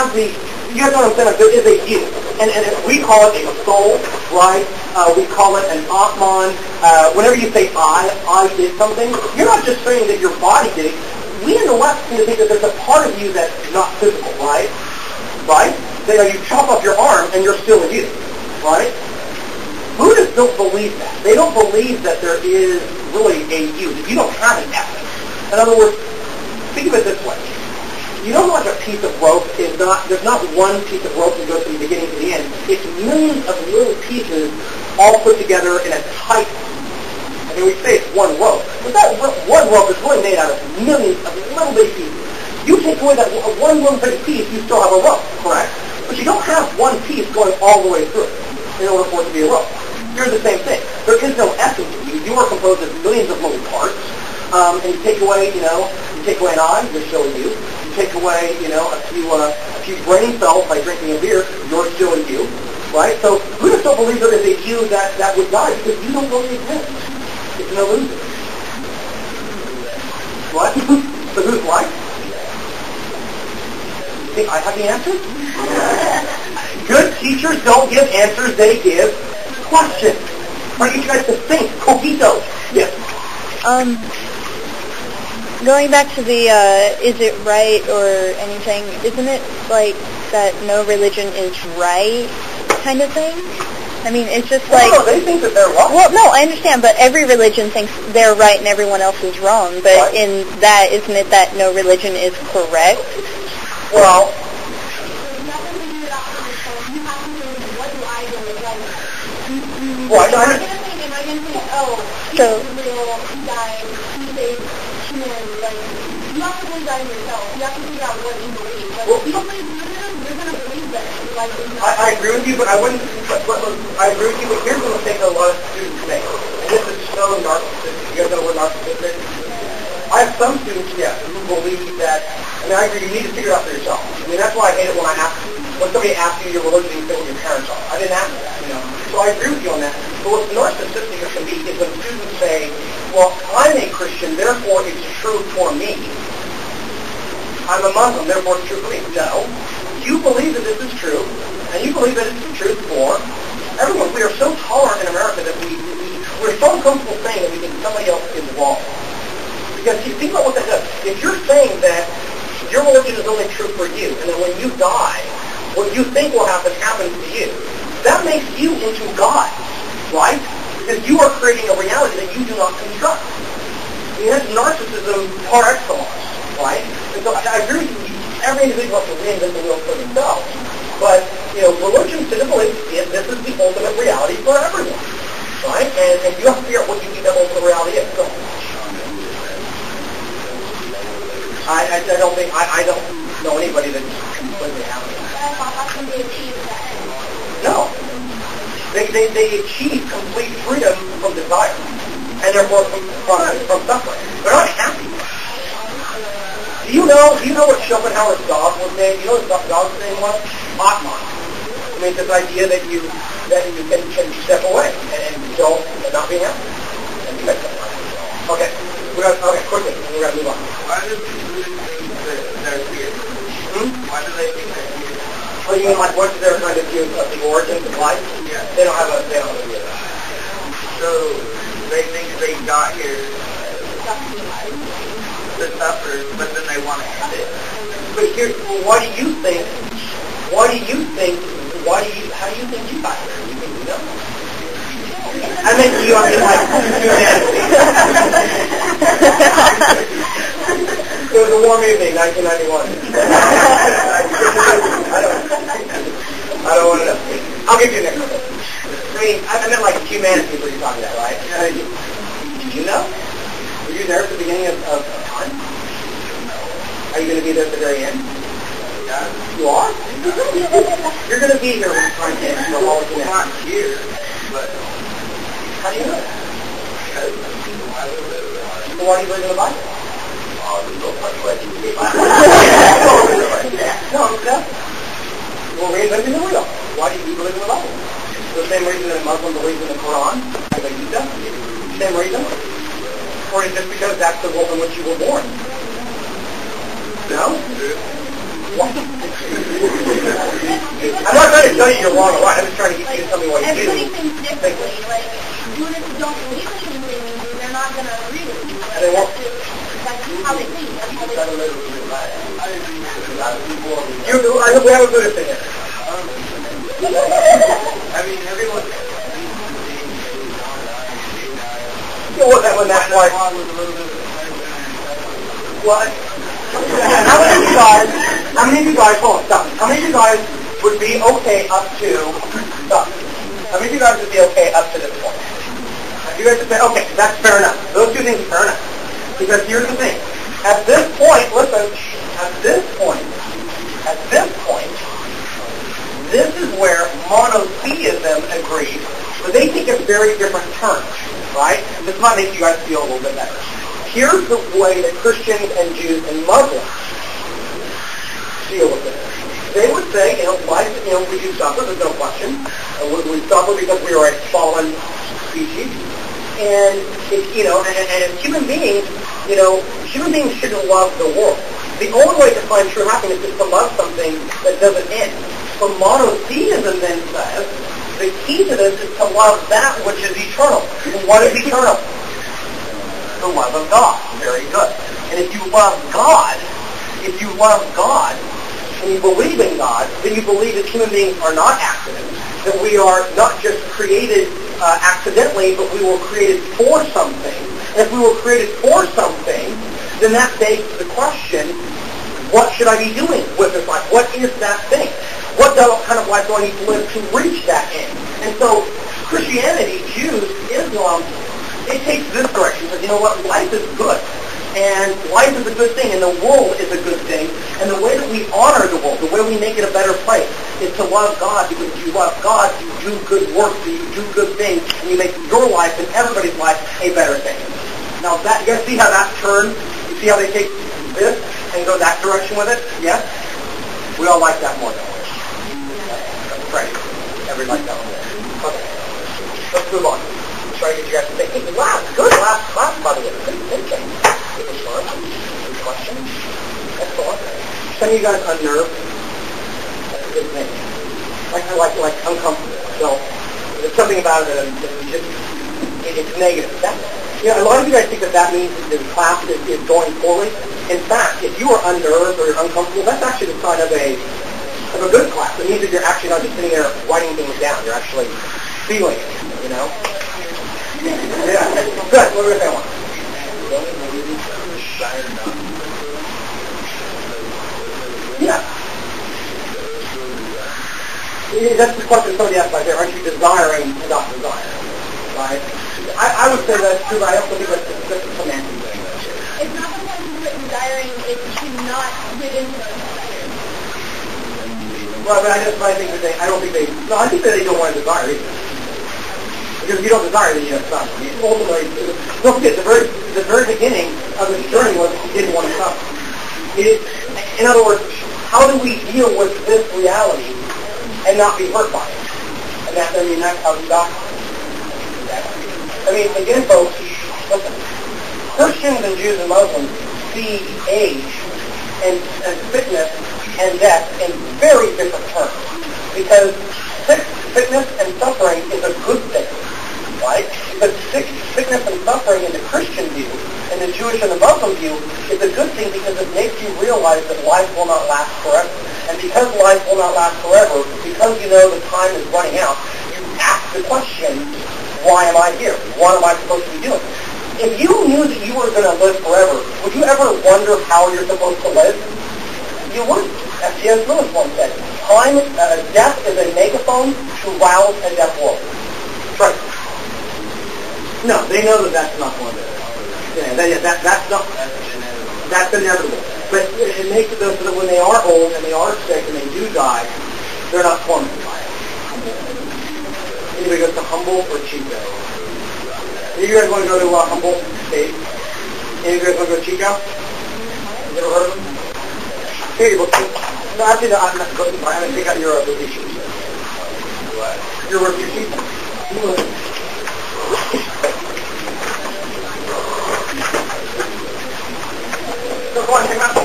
have the, you guys know what I'm saying, like there is a you. And we call it a soul, right? We call it an Atman. Whenever you say I did something, you're not just saying that your body did it. We in the West seem to think that there's a part of you that's not physical, right? Right? You chop off your arm and you're still a you, right? Buddhists don't believe that. They don't believe that there is really a you, that you don't have an essence. In other words, think of it this way. You know like a piece of rope is not, there's not one piece of rope that goes from the beginning to the end. It's millions of little pieces all put together in a tight, I mean we say it's one rope, but that one rope is really made out of millions of little bitty pieces. You take away that one little bitty piece, you still have a rope, correct? But you don't have one piece going all the way through in order for it to be a rope. You're the same thing. There is no essence of you. You are composed of millions of little parts, and you take away, you take away an eye, you're still a you. You take away, a few brain cells by drinking a beer, you're still a you, right? So Buddhists don't believe there is a you that would die because you don't really exist. It's an illusion. What? So who's what? You think I have the answers? Good teachers don't give answers, they give questions. I get you guys to think. Cogito. Yes. Going back to the is it right or anything, isn't it like that no religion is right kind of thing? I mean, it's just like... No, they think that they're wrong. Well, no, I understand, but every religion thinks they're right and everyone else is wrong. But right. In that, isn't it that no religion is correct? Well... Right. So... You have to believe that in yourself. You have to figure out what you believe. But if you don't believe religion, you're going to believe that. I agree with you, but I wouldn't. I agree with you, but here's the mistake that a lot of students make. And this is so narcissistic. You guys know what narcissistic is? I have some students, yes, who believe that. I mean, I agree. You need to figure it out for yourself. I mean, that's why I hate it when somebody asks you your religion, you say what your parents are. I didn't ask that, So I agree with you on that. But what's narcissistic it can be is when students say, well, I'm a Christian, therefore it's true for me. I'm a Muslim, therefore it's true for me. No. You believe that this is true, and you believe that it's the truth for everyone. We are so tolerant in America that we're so comfortable saying that we think somebody else is wrong. Because you think about what that does. If you're saying that your religion is only true for you, and then when you die, what you think will happen happens to you, that makes you into God, right? Because you are creating a reality that you do not construct. I mean, that's narcissism par excellence, right? And so I agree with you. Every individual has to reinvent the wheel for themselves. But, religion typically, this is the ultimate reality for everyone, right? And you have to figure out what you think that ultimate reality is. So, I don't know anybody that's completely happy. No. They achieve complete freedom from desire, and therefore from suffering. They're not happy. Do you know what Schopenhauer's dog was named? You know what his dog's name was? Atman. I mean, this idea that you can step away and not be happy. And you make something like that. Okay, quickly, we're going to move on. Why do people think that they're weird? Why do they think they're weird? Well, you mean like what's their kind of view of the origins of life? Yeah. They don't have a view of that. So they think they got here to suffer, but then they want to end it. But here, how do you think you got here? You think you know? I meant you on like humanity. It was a warm evening, 1991. I don't want to know. I'll give you an example. I mean, I meant like humanity is what you're talking about, right? Did you know? Were you there at the beginning of time? Are you going to be there at the very end? Yeah. You are? You're going to be here when the time ends for all of humanity. I'm not here, but... How do you know that? Because I live in the Bible. So why do you believe in the Bible? There's no funny way to do it. No, I'm deaf. Well, reinventing the wheel. Why do you believe in the Bible? The same reason that a Muslim believes in the Quran, like a Gita. Same reason? Or is it just because that's the world in which you were born? No? What? I'm not trying to tell you you're wrong or right. I'm just trying to get you to tell me what you do. Everybody thinks differently. Like, even if you don't believe the same thing, they're not going to agree with you. And they won't. That's how they think. That's how they think. I hope we have a Buddhist in here. I mean, everyone... When that's like... What? How many of you guys, hold on, stop. How many of you guys would be okay up to, stop. How many of you guys would be okay up to this point? You guys would say, okay, that's fair enough. Those two things are fair enough. Because here's the thing. At this point, listen, this is where monotheism agrees, but they take a very different term, right? And this might make you guys feel a little bit better. Here's the way that Christians and Jews and Muslims deal with it. They would say, life, we do suffer, there's no question. We suffer because we are a fallen species. And, and as human beings, human beings shouldn't love the world. The only way to find true happiness is to love something that doesn't end. So monotheism then says, the key to this is to love that which is eternal. What is eternal? The love of God. Very good. And if you love God, and you believe in God, then you believe that human beings are not accidents, that we are not just created accidentally, but we were created for something. And if we were created for something, then that begs the question, what should I be doing with this life? What is that thing? What kind of life do I need to live to reach that end? And so Christianity, Jews, Islam, it takes this direction. It says, you know what, life is good. And life is a good thing, and the world is a good thing. And the way that we honor the world, the way we make it a better place, is to love God, because if you love God, you do good work, you do good things, and you make your life and everybody's life a better thing. Now, you guys see how that turns? You see how they take this and go that direction with it? Yes? We all like that more, don't we? That's right. Everybody like that one. Okay. Let's move on. Try to get you guys to think. Hey, wow, good last class, by the way. Good thinking. It was fun. Good questions. Excellent. Some of you guys unnerved. That's a good thing. Like uncomfortable. So there's something about it that it's negative. A lot of you guys think that means that the class is going poorly. In fact, if you are unnerved or you're uncomfortable, that's actually the sign of a good class. It means that you're actually not just sitting there writing things down. You're actually feeling it, Yeah. Good. What were we going to say? Yeah. That's the question somebody asked right there. Aren't you desiring and not desiring? Right? I would say that's true, but I also think that's a semantic thing. It's not the one who's desiring, it's to not live into those desires. Well, but I think that I think that they don't want to desire either. Because if you don't desire, then you don't suffer. Ultimately, don't forget, the very beginning of this journey was he didn't want to suffer. In other words, how do we deal with this reality and not be hurt by it? And that's how we got it. Again, folks, listen. Christians and Jews and Muslims see age and sickness and death in very different terms. Because sickness and suffering is a good thing, right? Because sickness and suffering in the Christian view, and the Jewish and the Muslim view, is a good thing because it makes you realize that life will not last forever. And because life will not last forever, because you know the time is running out, you ask the question, why am I here? What am I supposed to be doing? If you knew that you were going to live forever, would you ever wonder how you're supposed to live? You wouldn't. As C.S. Lewis once said, death is a megaphone to rouse a deaf world. Right. No, they know that that's not going to be. That's inevitable. But it makes it so that when they are old and they are sick and they do die, they're not tormented by it. Anybody goes to Humboldt or Chico? Any of you guys want to go to Humboldt State? Any of you guys want to go to Chico? You ever heard of them? Here you go. No, actually, no, I'm not going to. I'm going to take out your review sheet. What? Your review sheet? So go on, check out.